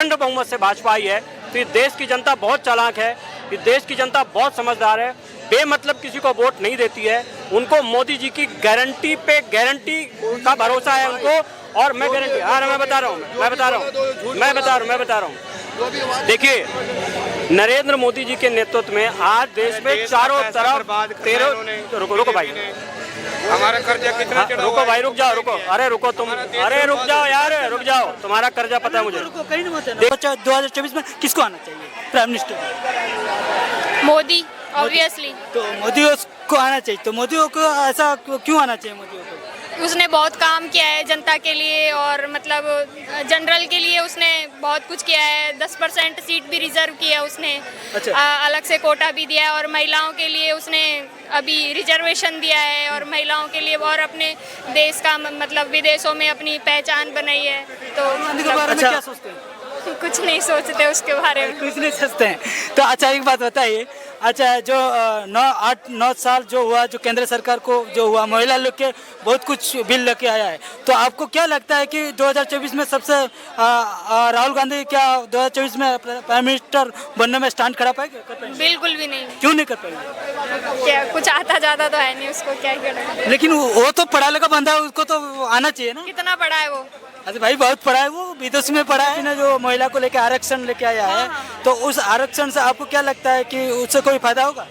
प्रचंड बहुमत से भाजपा आई है। तो देश की जनता बहुत चालाक है, देश की जनता बहुत समझदार है, बेमतलब किसी को वोट नहीं देती है। उनको मोदी जी की गारंटी पे गारंटी का भरोसा है उनको। और मैं गारंटी मैं बता रहा हूँ। देखिए, नरेंद्र मोदी जी के नेतृत्व में आज देश में चारों तरफ रुको भाई, हमारा कर्जा कितना रुको भाई, रुक जाओ, रुको तुम, रुक जाओ यार, रुक जाओ, तुम्हारा कर्जा पता है मुझे। 2024 में किसको आना चाहिए प्राइम मिनिस्टर? मोदी, ऑब्वियसली। तो मोदी को आना चाहिए, तो मोदी को ऐसा क्यों आना चाहिए? मोदी को उसने बहुत काम किया है जनता के लिए और मतलब जनरल के लिए उसने बहुत कुछ किया है। 10% सीट भी रिजर्व की है उसने। अच्छा। अलग से कोटा भी दिया है और महिलाओं के लिए उसने अभी रिजर्वेशन दिया है और महिलाओं के लिए और अपने देश का मतलब विदेशों में अपनी पहचान बनाई है। तो गांधी के बारे में क्या सोचते हैं? कुछ नहीं सोचते उसके बारे में। कुछ नहीं सोचते हैं। तो अच्छा, एक बात बताइए, अच्छा जो 9 साल जो हुआ, जो केंद्र सरकार को जो हुआ, महिला लोग के बहुत कुछ बिल लेके आया है, तो आपको क्या लगता है कि 2024 में सबसे राहुल गांधी क्या 2024 में प्राइम मिनिस्टर बनने में स्टैंड खड़ा पाएंगे? बिल्कुल भी नहीं। क्यों नहीं कर पाएंगे? क्या कुछ आता जाता तो है नहीं, उसको क्या करें। लेकिन वो तो पढ़ा लिखा बंदा है, उसको तो आना चाहिए ना। कितना पढ़ा है वो? अरे भाई बहुत पढ़ा है, वो विदेश में पढ़ा है ना। जो महिला को लेकर आरक्षण लेके आया है, तो उस आरक्षण से आपको क्या लगता है कि उससे कोई फायदा होगा?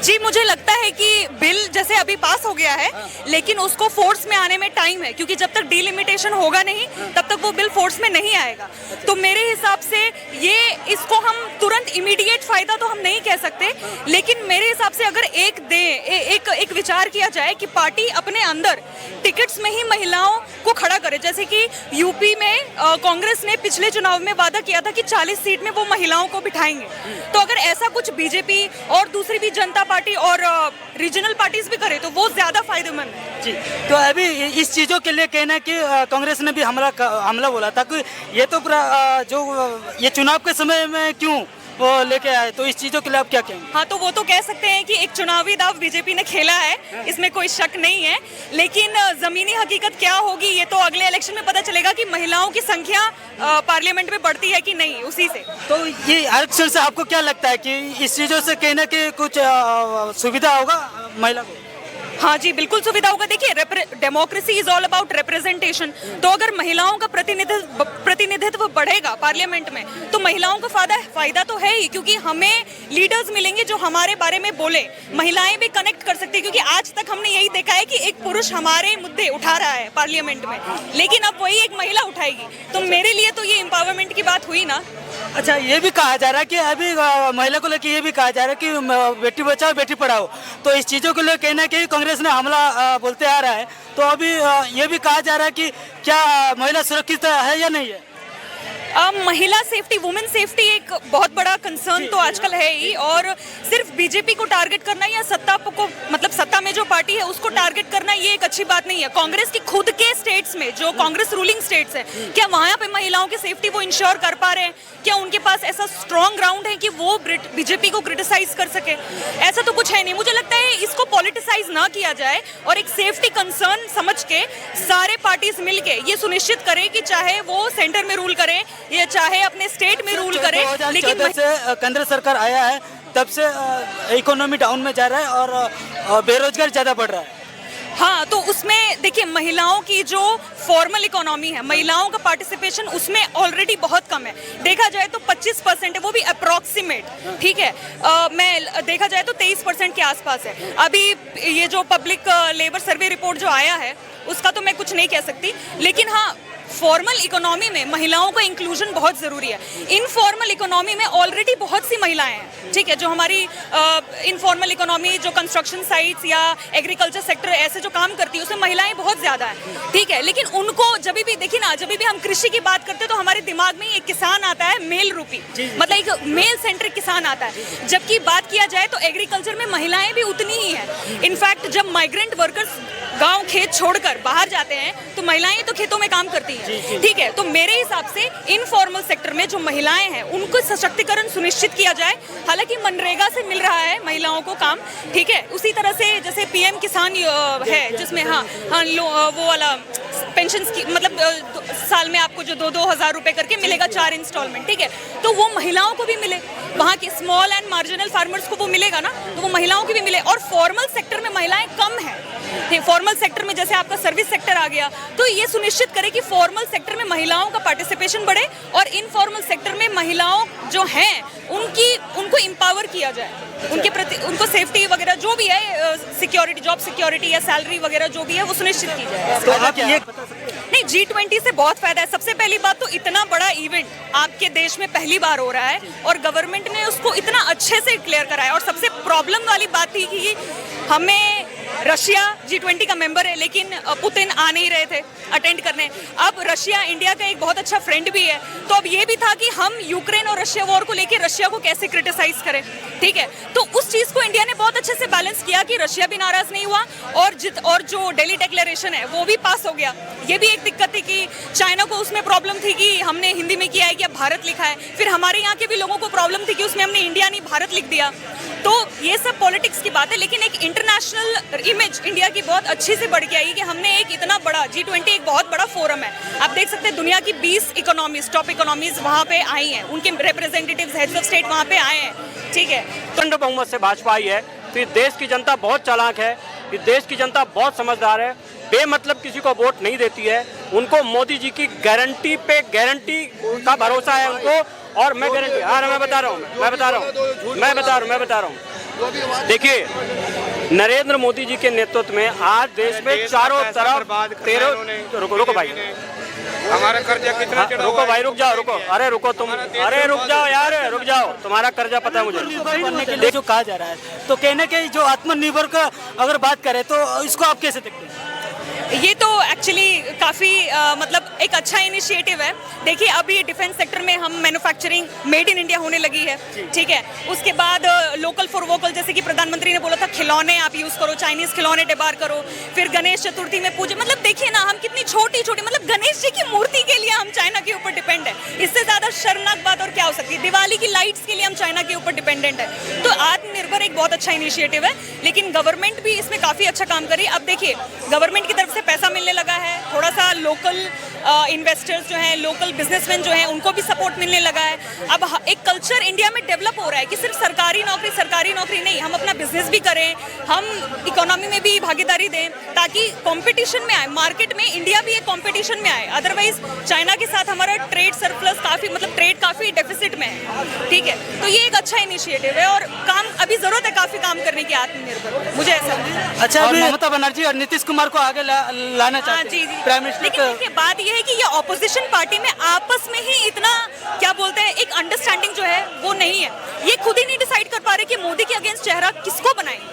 जी, मुझे लगता है कि बिल जैसे अभी पास हो गया है, लेकिन उसको फोर्स में आने में टाइम है, क्योंकि जब तक डिलिमिटेशन होगा नहीं तब तक वो बिल फोर्स में नहीं आएगा। तो मेरे हिसाब से इसको हम तुरंत इमीडिएट फायदा तो हम नहीं कह सकते, लेकिन मेरे हिसाब से अगर एक विचार किया जाए कि पार्टी अपने अंदर टिकट्स में ही महिलाओं को खड़ा करे, जैसे कि यूपी में कांग्रेस ने पिछले चुनाव में वादा किया था कि 40 सीट में वो महिलाओं को बिठाएंगे। तो अगर ऐसा कुछ बीजेपी और दूसरी भी जनता पार्टी और रीजनल पार्टीज भी करे तो वो ज्यादा फायदेमंद है। जी, तो अभी इस चीज़ों के लिए कहना है कि कांग्रेस ने भी हमला बोला था कि ये तो ये चुनाव के समय में क्यों वो लेके आए, तो इस चीज़ों के लिए आप क्या कहेंगे? हाँ, तो वो तो कह सकते हैं कि एक चुनावी दाव बीजेपी ने खेला है, इसमें कोई शक नहीं है, लेकिन जमीनी हकीकत क्या होगी ये तो अगले इलेक्शन में पता चलेगा कि महिलाओं की संख्या पार्लियामेंट में बढ़ती है कि नहीं, उसी से। तो ये आरक्षण से आपको क्या लगता है कि इस चीज़ों से कहना कि कुछ सुविधा होगा महिला को? हाँ जी, बिल्कुल सुविधा होगा। देखिए, democracy is all about representation. तो अगर महिलाओं का प्रतिनिधित्व बढ़ेगा पार्लियामेंट में तो महिलाओं को फायदा तो है ही, क्योंकि हमें लीडर्स मिलेंगे जो हमारे बारे में बोले। महिलाएं भी कनेक्ट कर सकती है, क्योंकि आज तक हमने यही देखा है कि एक पुरुष हमारे मुद्दे उठा रहा है पार्लियामेंट में, लेकिन अब वही एक महिला उठाएगी। तो मेरे लिए तो ये एम्पावरमेंट की बात हुई ना। अच्छा, ये भी कहा जा रहा है कि अभी महिला को लेकर ये भी कहा जा रहा है कि बेटी बचाओ बेटी पढ़ाओ, तो इस चीज़ों को लेकर कहना है कि कांग्रेस ने हमला बोलते आ रहा है, तो अभी ये भी कहा जा रहा है कि क्या महिला सुरक्षित है या नहीं है? महिला सेफ्टी, वुमेन सेफ्टी एक बहुत बड़ा कंसर्न तो आजकल है ही, और सिर्फ बीजेपी को टारगेट करना या सत्ता में जो पार्टी है उसको टारगेट करना ये एक अच्छी बात नहीं है। कांग्रेस की खुद के स्टेट्स में, जो कांग्रेस रूलिंग स्टेट्स है, क्या वहां पे महिलाओं की सेफ्टी वो इंश्योर कर पा रहे हैं? क्या उनके पास ऐसा स्ट्रॉन्ग ग्राउंड है कि वो बीजेपी को क्रिटिसाइज कर सके? ऐसा तो कुछ है नहीं। मुझे लगता है इसको पॉलिटिसाइज ना किया जाए और एक सेफ्टी कंसर्न समझ के सारे पार्टीज मिलके ये सुनिश्चित करें कि चाहे वो सेंटर में रूल करें या चाहे अपने स्टेट में रूल करें, लेकिन से केंद्र सरकार आया है तब से इकोनॉमी डाउन में जा रहा है और बेरोजगार ज्यादा बढ़ रहा है। हाँ, तो उसमें देखिए, महिलाओं की जो फॉर्मल इकोनॉमी है, महिलाओं का पार्टिसिपेशन उसमें ऑलरेडी बहुत कम है। देखा जाए तो 25% है, वो भी अप्रॉक्सीमेट, ठीक है। मैं देखा जाए तो 23% के आसपास है। अभी ये जो पब्लिक लेबर सर्वे रिपोर्ट जो आया है उसका तो मैं कुछ नहीं कह सकती, लेकिन हाँ, फॉर्मल इकोनॉमी में महिलाओं का इंक्लूजन बहुत ज़रूरी है। इनफॉर्मल इकोनॉमी में ऑलरेडी बहुत सी महिलाएं हैं, ठीक है, जो हमारी इनफॉर्मल इकोनॉमी, जो कंस्ट्रक्शन साइट्स या एग्रीकल्चर सेक्टर ऐसे जो काम करती है उसमें महिलाएं बहुत ज़्यादा हैं, ठीक है। लेकिन उनको जब भी देखिए ना, जब भी हम कृषि की बात करते हैं तो हमारे दिमाग में एक किसान आता है, मेल रूपी, मतलब एक मेल सेंट्रिक किसान आता है। जबकि बात किया जाए तो एग्रीकल्चर में महिलाएं भी उतनी ही हैं। इनफैक्ट जब माइग्रेंट वर्कर्स गांव खेत छोड़कर बाहर जाते हैं तो महिलाएं तो खेतों में काम करती हैं, ठीक है। तो मेरे हिसाब से इनफॉर्मल सेक्टर में जो महिलाएं हैं उनको सशक्तिकरण सुनिश्चित किया जाए। हालांकि मनरेगा से मिल रहा है महिलाओं को काम, ठीक है। उसी तरह से जैसे पीएम किसान है जिसमें वो वाला पेंशन मतलब साल में आपको जो 2-2 हज़ार रुपए करके मिलेगा 4 इंस्टॉलमेंट, ठीक है। तो वो महिलाओं को भी मिले, वहाँ के स्मॉल एंड मार्जिनल फार्मर्स को वो मिलेगा ना, तो वो महिलाओं की भी मिले। और फॉर्मल सेक्टर में महिलाएं कम हैं, फॉर्मल सेक्टर में जैसे आपका सर्विस सेक्टर आ गया, तो ये सुनिश्चित करे कि फॉर्मल सेक्टर में महिलाओं का पार्टिसिपेशन बढ़े और इनफॉर्मल सेक्टर में महिलाओं जो हैं उनको एम्पावर किया जाए, उनके प्रति उनको सेफ्टी वगैरह जो भी है, सिक्योरिटी, जॉब सिक्योरिटी या सैलरी वगैरह जो भी है वो सुनिश्चित की जाए। तो आप ये नहीं, G20 से बहुत फायदा है। सबसे पहली बात तो इतना बड़ा इवेंट आपके देश में पहली बार हो रहा है और गवर्नमेंट ने उसको इतना अच्छे से क्लियर कराया। और सबसे प्रॉब्लम वाली बात थी कि हमें रशिया G20 का मेंबर है लेकिन पुतिन आ नहीं रहे थे अटेंड करने। अब रशिया इंडिया का एक बहुत अच्छा फ्रेंड भी है, तो अब ये भी था कि हम यूक्रेन और रशिया वॉर को लेकर रशिया को कैसे क्रिटिसाइज करें, ठीक है। तो उस चीज को इंडिया ने बहुत अच्छे से बैलेंस किया कि रशिया भी नाराज नहीं हुआ और जो दिल्ली डिक्लेरेशन है वो भी पास हो गया। ये भी एक दिक्कत थी कि चाइना को उसमें प्रॉब्लम थी कि हमने हिंदी में किया है कि अब भारत लिखा है, फिर हमारे यहाँ के भी लोगों को प्रॉब्लम थी कि उसमें हमने इंडिया नहीं भारत लिख दिया। तो ये सब पॉलिटिक्स की बात है, लेकिन एक इंटरनेशनल इमेज इंडिया की बहुत अच्छी से बढ़ के आई कि हमने एक इतना बड़ा G20 एक बहुत बड़ा फोरम है। आप देख सकते हैं दुनिया की 20 इकोनॉमीज, टॉप इकोनॉमीज वहाँ पे आई हैं, उनके रिप्रेजेंटेटिव्स, हेड्स ऑफ स्टेट वहाँ पे आए हैं, ठीक है। प्रचंड बहुमत से भाजपा आई है, तो ये देश की जनता बहुत चालाक है, ये देश की जनता बहुत समझदार है, बेमतलब किसी को वोट नहीं देती है। उनको मोदी जी की गारंटी पे गारंटी का भरोसा है उनको। और मैं गारंटी, हाँ मैं बता रहा हूँ। देखिए, नरेंद्र मोदी जी के नेतृत्व में आज देश में चारों तरफ रुको भाई, हमारा कर्जा कितना चढ़ा रुको भाई, रुक जाओ, रुको, अरे रुको तुम, अरे रुक जाओ यार, रुक जाओ, तुम्हारा कर्जा पता है मुझे। बनने के लिए जो कहा जा रहा है, तो कहने के जो आत्मनिर्भर का अगर बात करें तो इसको आप कैसे देखते हैं? ये तो एक्चुअली काफ़ी मतलब एक अच्छा इनिशिएटिव है। देखिए, अभी डिफेंस सेक्टर में हम मैन्युफैक्चरिंग मेड इन इंडिया होने लगी है, ठीक है। उसके बाद लोकल फॉर वोकल, जैसे कि प्रधानमंत्री ने बोला था खिलौने आप यूज़ करो, चाइनीज़ खिलौने डिबार करो। फिर गणेश चतुर्थी में पूजे, मतलब देखिए ना हम कितनी छोटी छोटी, मतलब गणेश जी की मूर्ति के लिए हम चाइना के ऊपर डिपेंड है। इससे ज़्यादा शर्मनाक बात और क्या हो सकती है? दिवाली की लाइट्स के लिए हम चाइना के ऊपर डिपेंडेंट है। तो आत्मनिर्भर एक बहुत अच्छा इनिशिएटिव है, लेकिन गवर्नमेंट भी इसमें काफ़ी अच्छा काम करी। अब देखिए, गवर्नमेंट की तरफ से पैसा मिलने लगा है, थोड़ा सा लोकल इन्वेस्टर्स जो हैं, लोकल बिजनेसमैन जो हैं, उनको भी सपोर्ट मिलने लगा है। अब एक कल्चर इंडिया में डेवलप हो रहा है कि सिर्फ सरकारी नौकरी नहीं, हम अपना बिजनेस भी करें, हम इकोनॉमी में भी भागीदारी दें, ताकि कंपटीशन में आए, मार्केट में इंडिया भी एक कंपटीशन में आए। अदरवाइज चाइना के साथ हमारा ट्रेड सरप्लस काफ़ी, मतलब ट्रेड काफ़ी डेफिसिट में है, ठीक है। तो ये एक अच्छा इनिशिएटिव है और काम अभी ज़रूरत है काफ़ी काम करने की, आत्मनिर्भर, मुझे ऐसा लगता है। अच्छा, अभी ममता बनर्जी और नीतीश कुमार को आगे लाना चाहते हैं प्राइम मिनिस्टर। लेकिन देखिए, बात यह है कि ये ऑपोजिशन पार्टी में आपस में ही इतना क्या बोलते हैं, एक अंडरस्टैंडिंग जो है वो नहीं है। ये खुद ही नहीं डिसाइड कर पा रहे कि मोदी के अगेंस्ट चेहरा किसको बनाएंगे।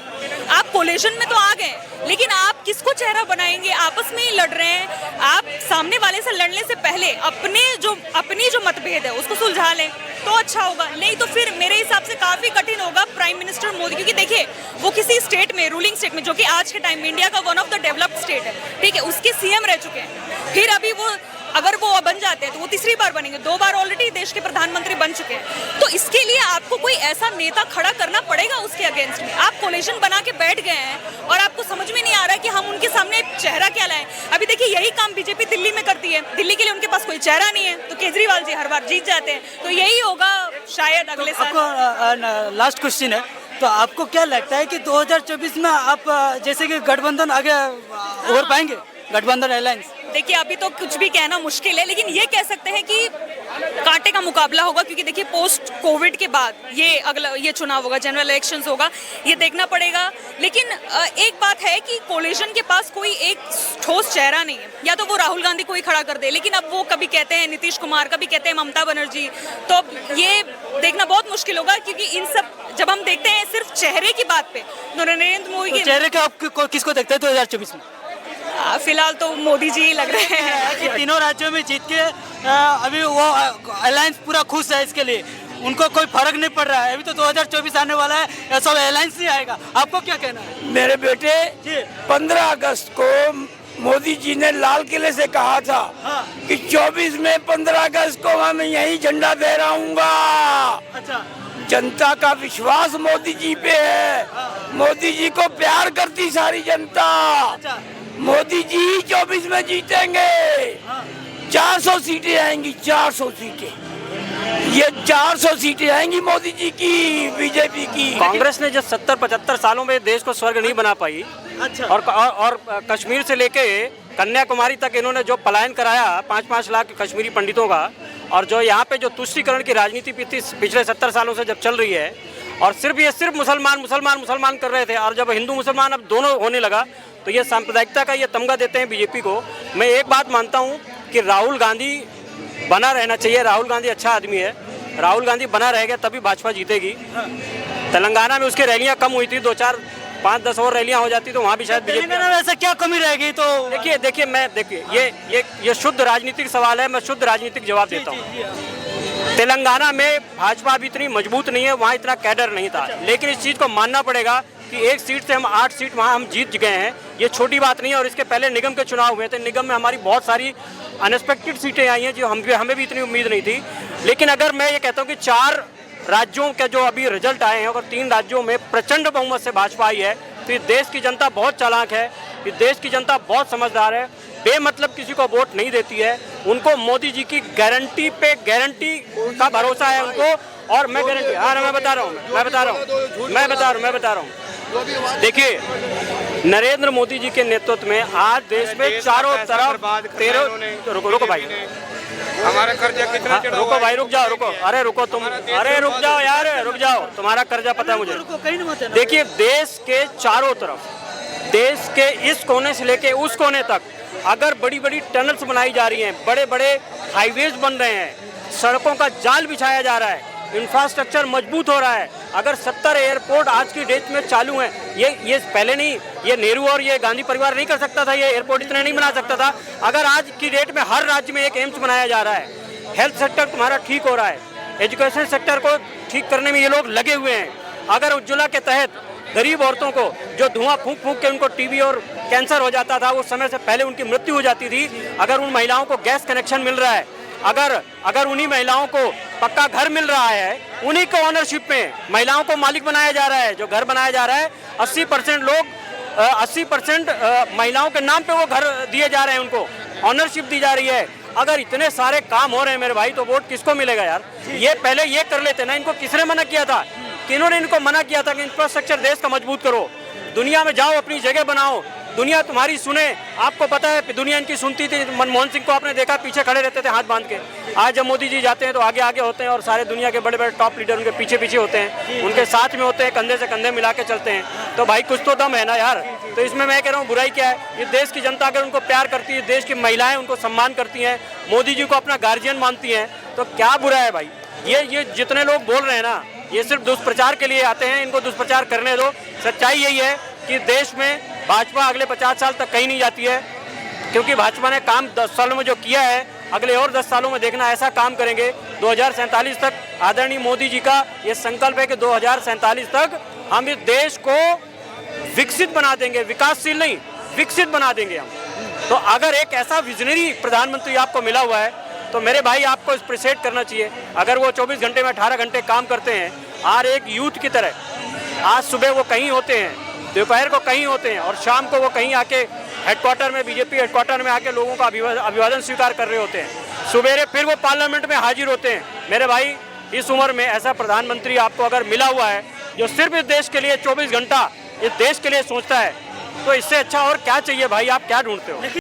आप कोलिशन में तो आ गए, लेकिन आप किसको चेहरा बनाएंगे? आपस में ही लड़ रहे हैं। आप सामने वाले से लड़ने से पहले अपनी जो मतभेद है उसको सुलझा लें तो अच्छा होगा, नहीं तो फिर मेरे हिसाब से काफ़ी कठिन होगा प्राइम मिनिस्टर मोदी, क्योंकि देखिए वो किसी स्टेट में, रूलिंग स्टेट में, जो कि आज के टाइम में इंडिया का one of the developed state है, ठीक है, उसके सीएम रह चुके हैं। फिर अभी वो अगर वो बन जाते हैं तो वो तीसरी बार बनेंगे, 2 बार ऑलरेडी देश के प्रधानमंत्री बन चुके हैं। तो इसके लिए आपको कोई ऐसा नेता खड़ा करना पड़ेगा उसके अगेंस्ट में। आप कोलिशन बना के बैठ गए हैं और आपको समझ में नहीं आ रहा कि हम उनके सामने चेहरा क्या लाएं। अभी देखिए, यही काम बीजेपी दिल्ली में करती है, दिल्ली के लिए उनके पास कोई चेहरा नहीं है, तो केजरीवाल जी हर बार जीत जाते हैं। तो यही होगा शायद अगले साल। आपको लास्ट क्वेश्चन है, तो आपको क्या लगता है कि 2024 में आप जैसे कि गठबंधन आगे उभर पाएंगे, गठबंधन अलायंस? देखिए, अभी तो कुछ भी कहना मुश्किल है, लेकिन ये कह सकते हैं कि कांटे का मुकाबला होगा, क्योंकि देखिए पोस्ट कोविड के बाद ये चुनाव होगा, जनरल इलेक्शंस होगा, ये देखना पड़ेगा। लेकिन एक बात है कि कोलिशन के पास कोई एक ठोस चेहरा नहीं है, या तो वो राहुल गांधी को ही खड़ा कर दे, लेकिन अब वो कभी कहते हैं नीतीश कुमार, कभी कहते हैं ममता बनर्जी, तो अब ये देखना बहुत मुश्किल होगा। क्योंकि इन सब जब हम देखते हैं सिर्फ चेहरे की बात पे, तो नरेंद्र मोदी के चेहरे का आप किसको देखते हैं 2024 में? फिलहाल तो मोदी जी ही लग रहे हैं कि तीनों राज्यों में जीत के अभी वो अलायंस पूरा खुश है, इसके लिए उनको कोई फर्क नहीं पड़ रहा है। अभी तो 2024 आने वाला है, सब अलायंस ही आएगा। आपको क्या कहना है? मेरे बेटे, 15 अगस्त को मोदी जी ने लाल किले से कहा था कि 24 में 15 अगस्त को मैं यही झंडा दे रहूंगा। अच्छा, जनता का विश्वास मोदी जी पे है, मोदी जी को प्यार करती सारी जनता। मोदी जी 24 में जीतेंगे। 400 सीटें आएंगी, 400 सीटें, ये 400 सीटें आएंगी मोदी जी की, बीजेपी की। कांग्रेस ने जो 70-75 सालों में देश को स्वर्ग नहीं बना पाई, अच्छा। और कश्मीर से लेके कन्याकुमारी तक इन्होंने जो पलायन कराया 5-5 लाख कश्मीरी पंडितों का, और जो यहाँ पे जो तुष्टीकरण की राजनीति पिछले 70 सालों से जब चल रही है, और सिर्फ मुसलमान कर रहे थे, और जब हिंदू मुसलमान अब दोनों होने लगा तो ये सांप्रदायिकता का ये तमगा देते हैं बीजेपी को। मैं एक बात मानता हूँ कि राहुल गांधी बना रहना चाहिए, राहुल गांधी अच्छा आदमी है, राहुल गांधी बना रहेगा तभी भाजपा जीतेगी। तेलंगाना में उसकी रैलियाँ कम हुई थी, 2-4 5-10 और रैलियां हो जाती तो वहाँ भी शायद बीजेपी। तेलंगाना में ऐसा क्या कमी रहेगी? तो देखिए ये शुद्ध राजनीतिक सवाल है, मैं शुद्ध राजनीतिक जवाब देता हूँ। तेलंगाना में भाजपा अभी इतनी मजबूत नहीं है, वहाँ इतना कैडर नहीं था, लेकिन इस चीज़ को मानना पड़ेगा कि 1 सीट से हम 8 सीट वहाँ हम जीत गए हैं, ये छोटी बात नहीं है। और इसके पहले निगम के चुनाव हुए थे, निगम में हमारी बहुत सारी अनएक्सपेक्टेड सीटें आई हैं जो हमें भी इतनी उम्मीद नहीं थी। लेकिन अगर मैं ये कहता हूँ कि 4 राज्यों के जो अभी रिजल्ट आए हैं, अगर 3 राज्यों में प्रचंड बहुमत से भाजपा आई है, तो इस देश की जनता बहुत चालाक है, इस देश की जनता बहुत समझदार है, बेमतलब किसी को वोट नहीं देती है। उनको मोदी जी की गारंटी पे गारंटी का भरोसा है उनको, और मैं गारंटी मैं बता रहा हूँ। देखिए, नरेंद्र मोदी जी के नेतृत्व में आज देश में चारों तरफ 13 रुको भाई, हमारा कर्जा कितना चढ़ा रुको भाई, रुक जाओ, रुको, अरे रुको तुम, अरे रुक जाओ यार, रुक जाओ, तुम्हारा कर्जा पता है मुझे। देखिए, देश के चारों तरफ, देश के इस कोने से लेके उस कोने तक अगर बड़ी बड़ी टनल्स बनाई जा रही हैं, बड़े बड़े हाईवेज बन रहे हैं, सड़कों का जाल बिछाया जा रहा है, इंफ्रास्ट्रक्चर मजबूत हो रहा है, अगर 70 एयरपोर्ट आज की डेट में चालू हैं, ये पहले नहीं, ये नेहरू और ये गांधी परिवार नहीं कर सकता था, ये एयरपोर्ट इतने नहीं बना सकता था। अगर आज की डेट में हर राज्य में एक एम्स बनाया जा रहा है, हेल्थ सेक्टर तुम्हारा ठीक हो रहा है, एजुकेशन सेक्टर को ठीक करने में ये लोग लगे हुए हैं। अगर उज्ज्वला के तहत गरीब औरतों को जो धुआं फूंक के उनको टीबी और कैंसर हो जाता था, उस समय से पहले उनकी मृत्यु हो जाती थी, अगर उन महिलाओं को गैस कनेक्शन मिल रहा है, अगर उन्हीं महिलाओं को पक्का घर मिल रहा है, उन्हीं को ऑनरशिप में महिलाओं को मालिक बनाया जा रहा है, जो घर बनाया जा रहा है 80% महिलाओं के नाम पे वो घर दिए जा रहे हैं, उनको ऑनरशिप दी जा रही है। अगर इतने सारे काम हो रहे हैं मेरे भाई, तो वोट किसको मिलेगा यार? ये पहले ये कर लेते ना। इनको किसने मना किया था? किन्होंने इनको मना किया था कि इंफ्रास्ट्रक्चर देश का मजबूत करो, दुनिया में जाओ, अपनी जगह बनाओ, दुनिया तुम्हारी सुने। आपको पता है दुनिया इनकी सुनती थी, मनमोहन सिंह को आपने देखा पीछे खड़े रहते थे हाथ बांध के। आज जब मोदी जी जाते हैं तो आगे आगे होते हैं, और सारे दुनिया के बड़े बड़े टॉप लीडर उनके पीछे पीछे होते हैं, उनके साथ में होते हैं, कंधे से कंधे मिला के चलते हैं। तो भाई कुछ तो दम है ना यार। तो इसमें मैं कह रहा हूँ बुराई क्या है? ये देश की जनता अगर उनको प्यार करती है, देश की महिलाएं उनको सम्मान करती हैं, मोदी जी को अपना गार्जियन मानती हैं, तो क्या बुरा है भाई? ये जितने लोग बोल रहे हैं ना, ये सिर्फ दुष्प्रचार के लिए आते हैं, इनको दुष्प्रचार करने दो। सच्चाई यही है कि देश में भाजपा अगले 50 साल तक कहीं नहीं जाती है, क्योंकि भाजपा ने काम 10 सालों में जो किया है, अगले और 10 सालों में देखना ऐसा काम करेंगे। 2047 तक आदरणीय मोदी जी का ये संकल्प है कि 2047 तक हम इस देश को विकसित बना देंगे, विकासशील नहीं, विकसित बना देंगे हम। तो अगर एक ऐसा विजनरी प्रधानमंत्री आपको मिला हुआ है, तो मेरे भाई आपको अप्रिशिएट करना चाहिए। अगर वो 24 घंटे में 18 घंटे काम करते हैं, और एक यूथ की तरह, आज सुबह वो कहीं होते हैं, दोपहर को कहीं होते हैं, और शाम को वो कहीं आके हेडक्वार्टर में, बीजेपी हेडक्वार्टर में आके लोगों का अभिवादन स्वीकार कर रहे होते हैं। सवेरे फिर वो पार्लियामेंट में हाजिर होते हैं। मेरे भाई, इस उम्र में ऐसा प्रधानमंत्री आपको अगर मिला हुआ है, जो सिर्फ इस देश के लिए 24 घंटा इस देश के लिए सोचता है, तो इससे अच्छा और क्या चाहिए भाई? आप क्या ढूंढते हो?